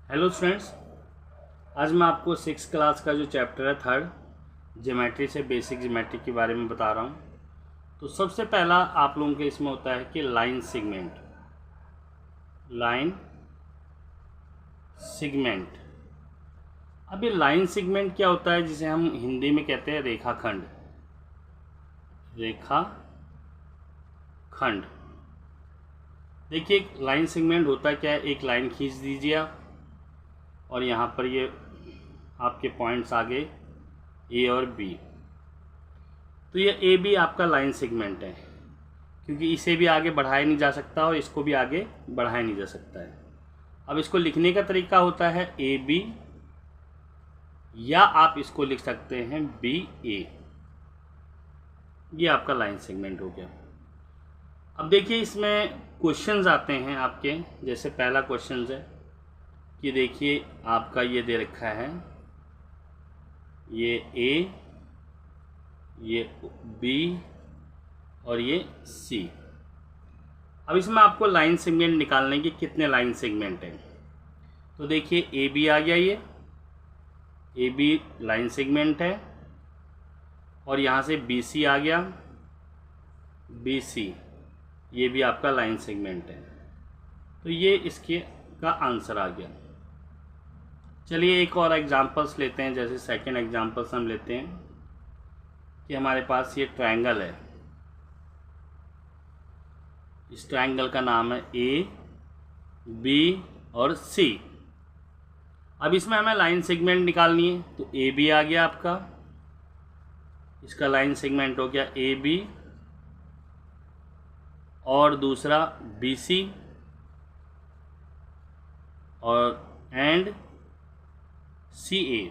Hello students, आज मैं आपको 6 क्लास का जो चैप्टर है थर्ड ज्योमेट्री से बेसिक ज्योमेट्री के बारे में बता रहा हूँ। तो सबसे पहला आप लोगों के इसमें होता है कि लाइन सेगमेंट। अब ये लाइन सेगमेंट क्या होता है, जिसे हम हिंदी में कहते हैं रेखाखंड। देखिए, एक लाइन सेगमेंट होता है क्या है, एक लाइन खींच दीजिए आप और यहाँ पर ये आपके पॉइंट्स आ गए ए और बी। तो ये ए बी आपका लाइन सेगमेंट है, क्योंकि इसे भी आगे बढ़ाया नहीं जा सकता और इसको भी आगे बढ़ाया नहीं जा सकता है। अब इसको लिखने का तरीका होता है ए बी, या आप इसको लिख सकते हैं बी ए। ये आपका लाइन सेगमेंट हो गया। अब देखिए, इसमें क्वेश्चंस आते हैं आपके। जैसे पहला क्वेश्चन है कि देखिए आपका ये दे रखा है, ये ए, ये बी और ये सी। अब इसमें आपको लाइन सेगमेंट निकालने के कितने लाइन सेगमेंट हैं। तो देखिए ए बी आ गया, ये ए बी लाइन सेगमेंट है, और यहाँ से बी सी आ गया, बी सी ये भी आपका लाइन सेगमेंट है। तो ये इसके का आंसर आ गया। चलिए एक और एग्जांपल्स लेते हैं। जैसे सेकंड एग्जांपल्स हम लेते हैं कि हमारे पास ये ट्रायंगल है। इस ट्रायंगल का नाम है ए बी और सी। अब इसमें हमें लाइन सेगमेंट निकालनी है। तो ए बी आ गया आपका, इसका लाइन सेगमेंट हो गया ए बी, और दूसरा बी सी, और एंड सी ए।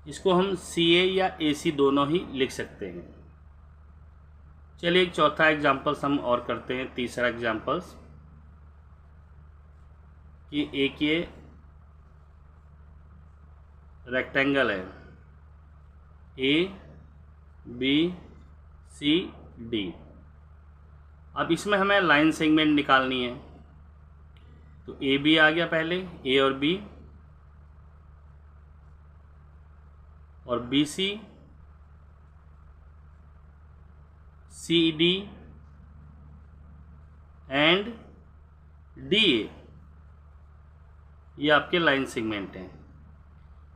इसको हम सी ए या ए सी दोनों ही लिख सकते हैं। चलिए एक चौथा एग्जाम्पल्स हम और करते हैं। तीसरा एग्जाम्पल्स कि एक ये रेक्टेंगल है ए बी सी डी। अब इसमें हमें लाइन सेगमेंट निकालनी है। तो ए बी आ गया पहले, ए और बी, और B C, C D and D A. ये आपके लाइन सेगमेंट हैं।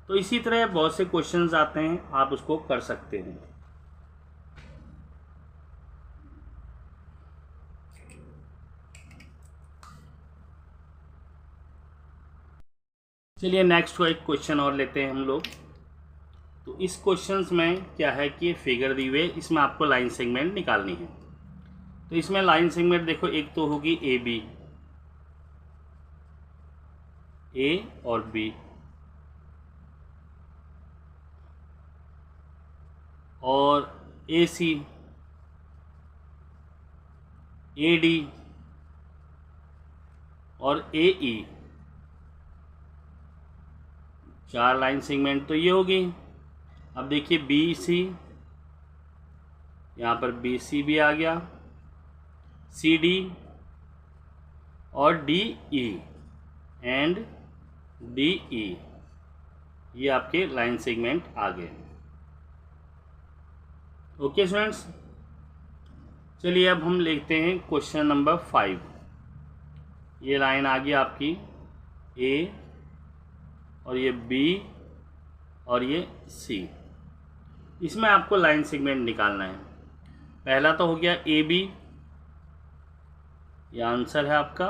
तो इसी तरह बहुत से क्वेश्चंस आते हैं, आप उसको कर सकते हैं। चलिए नेक्स्ट एक क्वेश्चन और लेते हैं हम लोग। तो इस क्वेश्चंस में क्या है कि फिगर दी हुई है, इसमें आपको लाइन सेगमेंट निकालनी है। तो इसमें लाइन सेगमेंट देखो, एक तो होगी ए बी, ए और बी, और ए सी, ए डी और ए ई। 4 लाइन सेगमेंट तो ये होगी। अब देखिए बी सी, यहाँ पर बी सी भी आ गया, सी डी और D E and D E. ये आपके लाइन सेगमेंट आ गए। ओके स्टूडेंट्स, चलिए अब हम लिखते हैं क्वेश्चन नंबर 5। ये लाइन आ गई आपकी ए, और ये बी और ये सी। इसमें आपको लाइन सेगमेंट निकालना है। पहला तो हो गया ए बी, ये आंसर है आपका।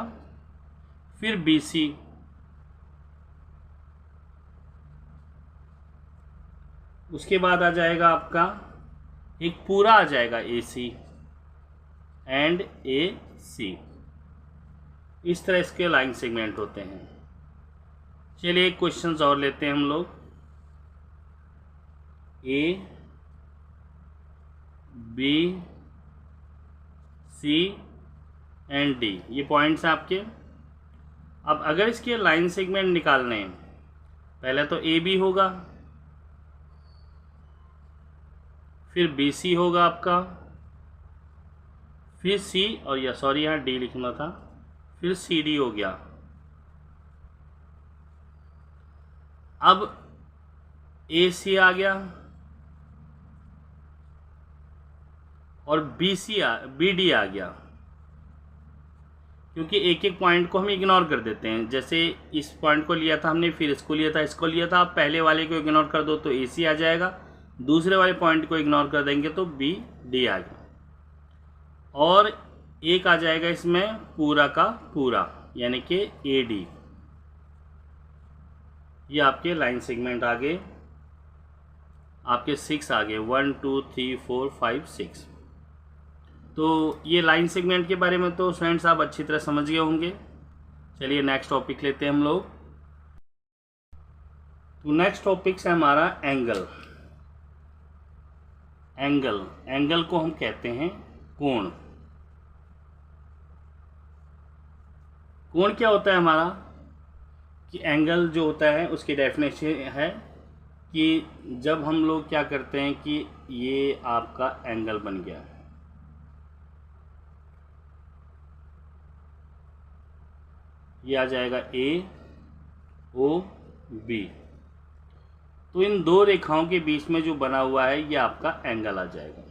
फिर बी सी, उसके बाद आ जाएगा आपका एक पूरा आ जाएगा ए सी एंड ए सी। इस तरह इसके लाइन सेगमेंट होते हैं। चलिए एक क्वेश्चंस और लेते हैं हम लोग। A B C and D, ये पॉइंट्स हैं आपके। अब अगर इसके लाइन सेगमेंट निकालने हैं, पहले तो ए बी होगा, फिर बी सी होगा आपका, फिर सी, और या सॉरी यहाँ डी लिखना था, फिर सी डी हो गया, अब AC आ गया और BD आ गया, क्योंकि एक एक पॉइंट को हम इग्नोर कर देते हैं। जैसे इस पॉइंट को लिया था हमने, फिर इसको लिया था, इसको लिया था। आप पहले वाले को इग्नोर कर दो तो AC आ जाएगा, दूसरे वाले पॉइंट को इग्नोर कर देंगे तो BD आ गया, और एक आ जाएगा इसमें पूरा का पूरा, यानी कि AD। ये आपके लाइन सेगमेंट आ गए, आपके 6 आ गए, 1 2 3 4 5 6। तो ये लाइन सेगमेंट के बारे में तो फ्रेंड्स आप अच्छी तरह समझ गए होंगे। चलिए नेक्स्ट टॉपिक लेते हैं हम लोग। तो नेक्स्ट टॉपिक है हमारा एंगल। एंगल को हम कहते हैं कोण। कोण क्या होता है हमारा, कि एंगल जो होता है उसकी डेफिनेशन है कि जब हम लोग क्या करते हैं कि ये आपका एंगल बन गया, ये आ जाएगा AOB, तो इन दो रेखाओं के बीच में जो बना हुआ है ये आपका एंगल आ जाएगा।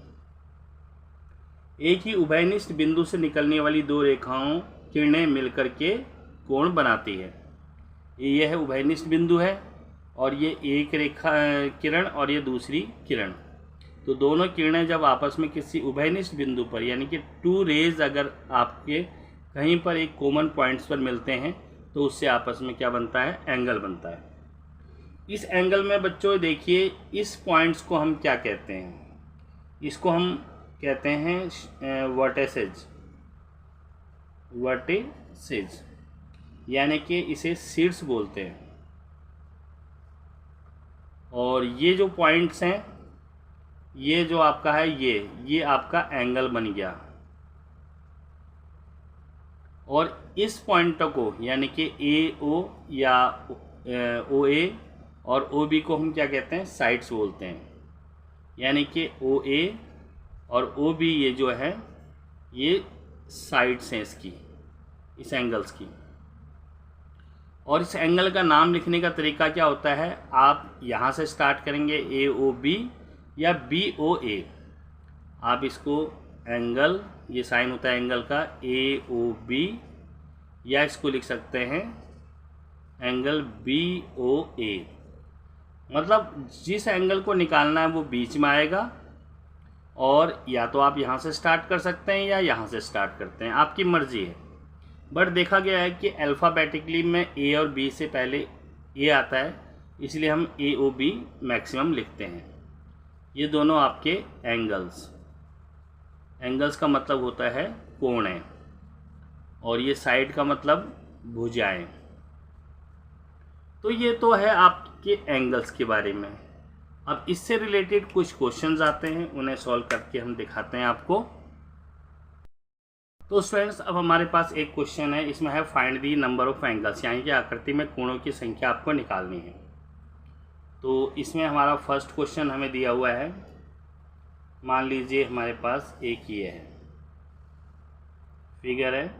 एक ही उभयनिष्ठ बिंदु से निकलने वाली दो रेखाओं किरणें मिलकर के कोण बनाती है। ये है उभयनिष्ठ बिंदु है, और ये एक रेखा किरण और ये दूसरी किरण। तो दोनों किरणें जब आपस में किसी उभयनिष्ठ बिंदु पर, यानी कि टू रेज अगर आपके कहीं पर एक कॉमन पॉइंट्स पर मिलते हैं तो उससे आपस में क्या बनता है, एंगल बनता है। इस एंगल में बच्चों देखिए, इस पॉइंट्स को हम क्या कहते हैं, इसको हम कहते हैं वर्टेसेज, यानी कि इसे शीर्ष बोलते हैं। और ये जो पॉइंट्स हैं, ये जो आपका है ये आपका एंगल बन गया। और इस पॉइंट को यानी कि AO या OA और OB को हम क्या कहते हैं, साइड्स बोलते हैं। यानी कि OA और OB ये जो है ये साइड्स हैं इसकी, इस एंगल्स की। और इस एंगल का नाम लिखने का तरीका क्या होता है, आप यहाँ से स्टार्ट करेंगे AOB या BOA। आप इसको एंगल, ये साइन होता है एंगल का AOB, या इसको लिख सकते हैं एंगल BOA। मतलब जिस एंगल को निकालना है वो बीच में आएगा, और या तो आप यहाँ से स्टार्ट कर सकते हैं या यहाँ से स्टार्ट करते हैं, आपकी मर्जी है। बट देखा गया है कि अल्फ़ाबेटिकली में A और B से पहले A आता है, इसलिए हम AOB मैक्सिमम लिखते हैं। ये दोनों आपके एंगल्स का मतलब होता है कोण, और ये साइड का मतलब भुजाएं। तो ये तो है आपके एंगल्स के बारे में। अब इससे रिलेटेड कुछ क्वेश्चंस आते हैं, उन्हें सॉल्व करके हम दिखाते हैं आपको। तो फ्रेंड्स, अब हमारे पास एक क्वेश्चन है, इसमें है find the number of angles, यानी कि आकृति में कोणों की संख्या आपको निकालनी है। तो इसमें हमारा फर्स्ट क्वेश्चन हमें दिया हुआ है, मान लीजिए हमारे पास एक ये है फिगर है,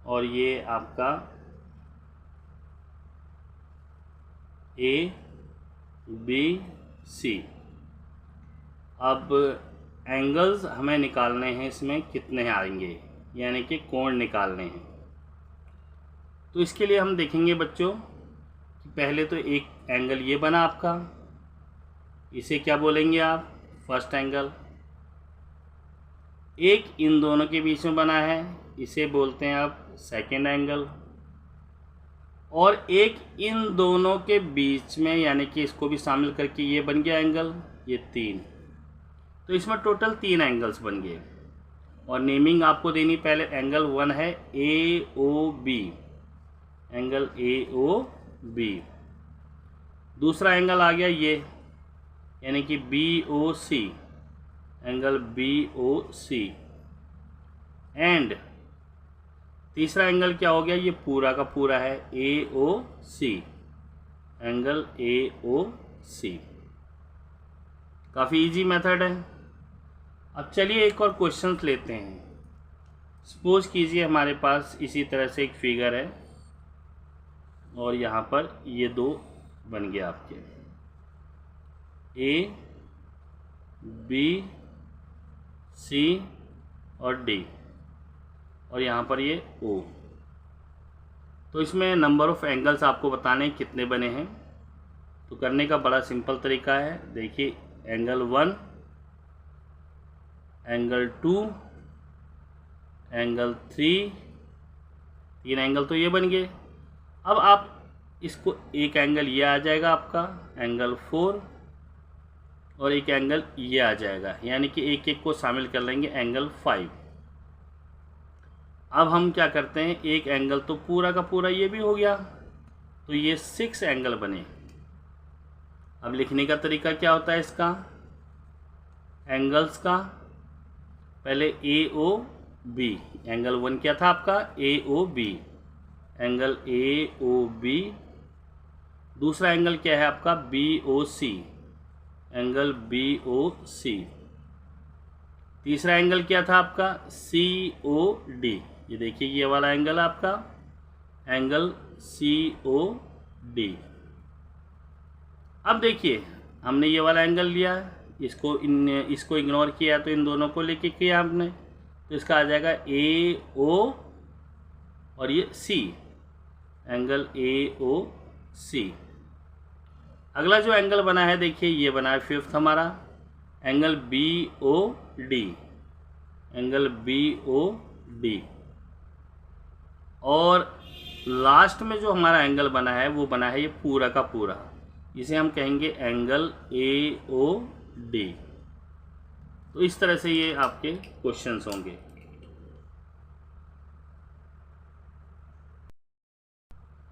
और ये आपका ABC। अब एंगल्स हमें निकालने हैं, इसमें कितने आएंगे, यानी कि कोण निकालने हैं। तो इसके लिए हम देखेंगे बच्चों कि पहले तो एक एंगल ये बना आपका, इसे क्या बोलेंगे आप, फर्स्ट एंगल। एक इन दोनों के बीच में बना है, इसे बोलते हैं आप सेकेंड एंगल। और एक इन दोनों के बीच में, यानी कि इसको भी शामिल करके ये बन गया एंगल, ये 3। तो इसमें टोटल 3 एंगल्स बन गए। और नेमिंग आपको देनी, पहले एंगल 1 है AOB, एंगल AOB। दूसरा एंगल आ गया ये, यानी कि BOC, एंगल BOC। एंड तीसरा एंगल क्या हो गया, ये पूरा का पूरा है AOC, एंगल AOC। काफ़ी इजी मेथड है। अब चलिए एक और क्वेश्चन लेते हैं। सपोज कीजिए हमारे पास इसी तरह से एक फिगर है, और यहाँ पर ये 2 बन गया आपके ए बी सी और डी, और यहाँ पर ये ओ। तो इसमें नंबर ऑफ़ एंगल्स आपको बताने कितने बने हैं। तो करने का बड़ा सिंपल तरीका है। देखिए एंगल 1, एंगल 2, एंगल 3, 3 एंगल तो ये बन गए। अब आप इसको एक एंगल ये आ जाएगा आपका एंगल 4, और एक एंगल ये आ जाएगा, यानी कि एक एक को शामिल कर लेंगे एंगल 5। अब हम क्या करते हैं, एक एंगल तो पूरा का पूरा ये भी हो गया, तो ये 6 एंगल बने। अब लिखने का तरीका क्या होता है इसका, एंगल्स का, पहले ए ओ बी, एंगल 1 क्या था आपका A O B, angle A O B. दूसरा एंगल क्या है आपका B O C, angle B O C. तीसरा एंगल क्या था आपका सी ओ डी, ये देखिए ये वाला एंगल आपका एंगल सी ओ डी। अब देखिए हमने ये वाला एंगल लिया, इसको इग्नोर किया, तो इन दोनों को लेके किया हमने, तो इसका आ जाएगा ए ओ और ये सी, एंगल ए ओ सी। अगला जो एंगल बना है देखिए ये बना है 5th हमारा angle B O D, angle B O D. और लास्ट में जो हमारा एंगल बना है वो बना है ये पूरा का पूरा, इसे हम कहेंगे एंगल ए ओ डी। तो इस तरह से ये आपके क्वेश्चंस होंगे।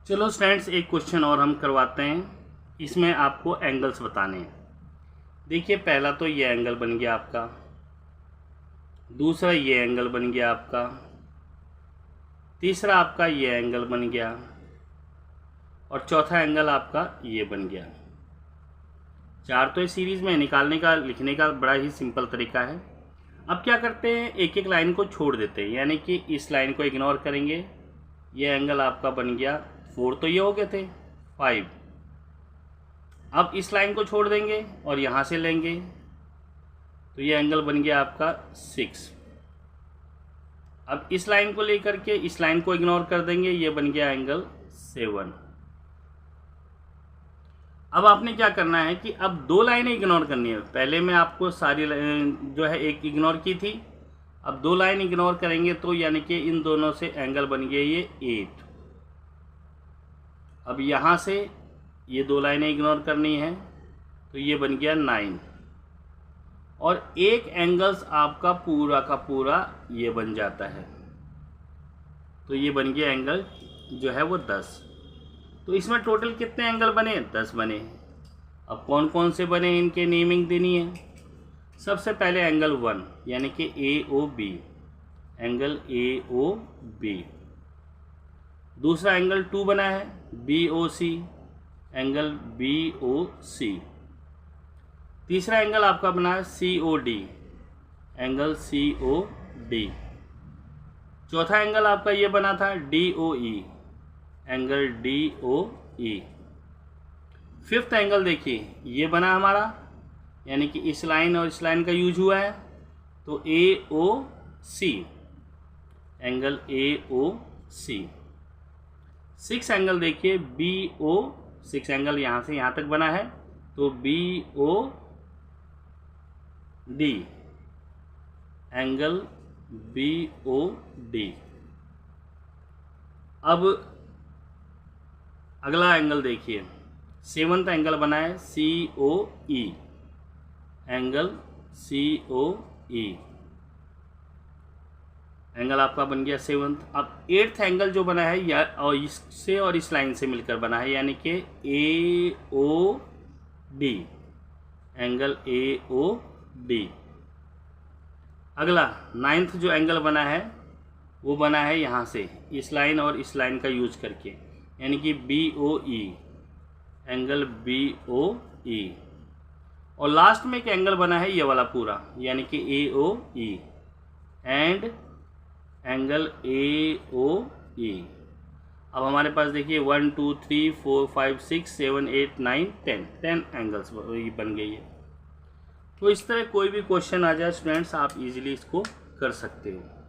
चलो स्टूडेंट्स एक क्वेश्चन और हम करवाते हैं, इसमें आपको एंगल्स बताने हैं। देखिए पहला तो ये एंगल बन गया आपका, दूसरा ये एंगल बन गया आपका, तीसरा आपका ये एंगल बन गया, और चौथा एंगल आपका ये बन गया। 4 तो इस सीरीज़ में निकालने का लिखने का बड़ा ही सिंपल तरीका है। अब क्या करते हैं, एक एक लाइन को छोड़ देते हैं, यानी कि इस लाइन को इग्नोर करेंगे। ये एंगल आपका बन गया 4, तो ये हो गए थे 5। अब इस लाइन को छोड़ देंगे और यहाँ से लेंगे, तो ये एंगल बन गया आपका 6। अब इस लाइन को लेकर के इस लाइन को इग्नोर कर देंगे, ये बन गया एंगल 7। अब आपने क्या करना है कि अब 2 लाइनें इग्नोर करनी है। पहले में आपको सारी जो है एक इग्नोर की थी, अब 2 लाइन इग्नोर करेंगे, तो यानी कि इन दोनों से एंगल बन गया ये 8। अब यहाँ से ये 2 लाइनें इग्नोर करनी है, तो ये बन गया 9। और एक एंगल्स आपका पूरा का पूरा ये बन जाता है, तो ये बन गया एंगल जो है वो 10। तो इसमें टोटल कितने एंगल बने, 10 बने। अब कौन कौन से बने इनके नेमिंग देनी है। सबसे पहले एंगल 1 यानी कि A O B, angle A O B. दूसरा एंगल 2 बना है B O C, angle B O C. तीसरा एंगल आपका बना है C O D, angle C O D. चौथा एंगल आपका ये बना था D O E, angle D O E. 5th angle देखिए ये बना हमारा, यानी कि इस लाइन और इस लाइन का यूज हुआ है, तो A O C, angle A O C. 6 angle देखिए बी ओ, 6 एंगल यहाँ से यहाँ तक बना है, तो B O D, angle B O D. अब अगला एंगल देखिए 7th एंगल बना है सी ओ ई, एंगल सी ओ ई, एंगल आपका बन गया 7th। अब 8th एंगल जो बना है या और इससे और इस लाइन से मिलकर बना है, यानी कि A O D, angle A O D. अगला 9th जो एंगल बना है वो बना है यहाँ से इस लाइन और इस लाइन का यूज करके, यानी कि B O E, angle B ओ ई। और लास्ट में एक एंगल बना है ये वाला पूरा, यानी कि A O E and angle A ओ ई। अब हमारे पास देखिए 1 2 3 4 5 6 7 8 9 10 एंगल्स बन गई है। तो इस तरह कोई भी क्वेश्चन आ जाए स्टूडेंट्स, आप इजीली इसको कर सकते हो।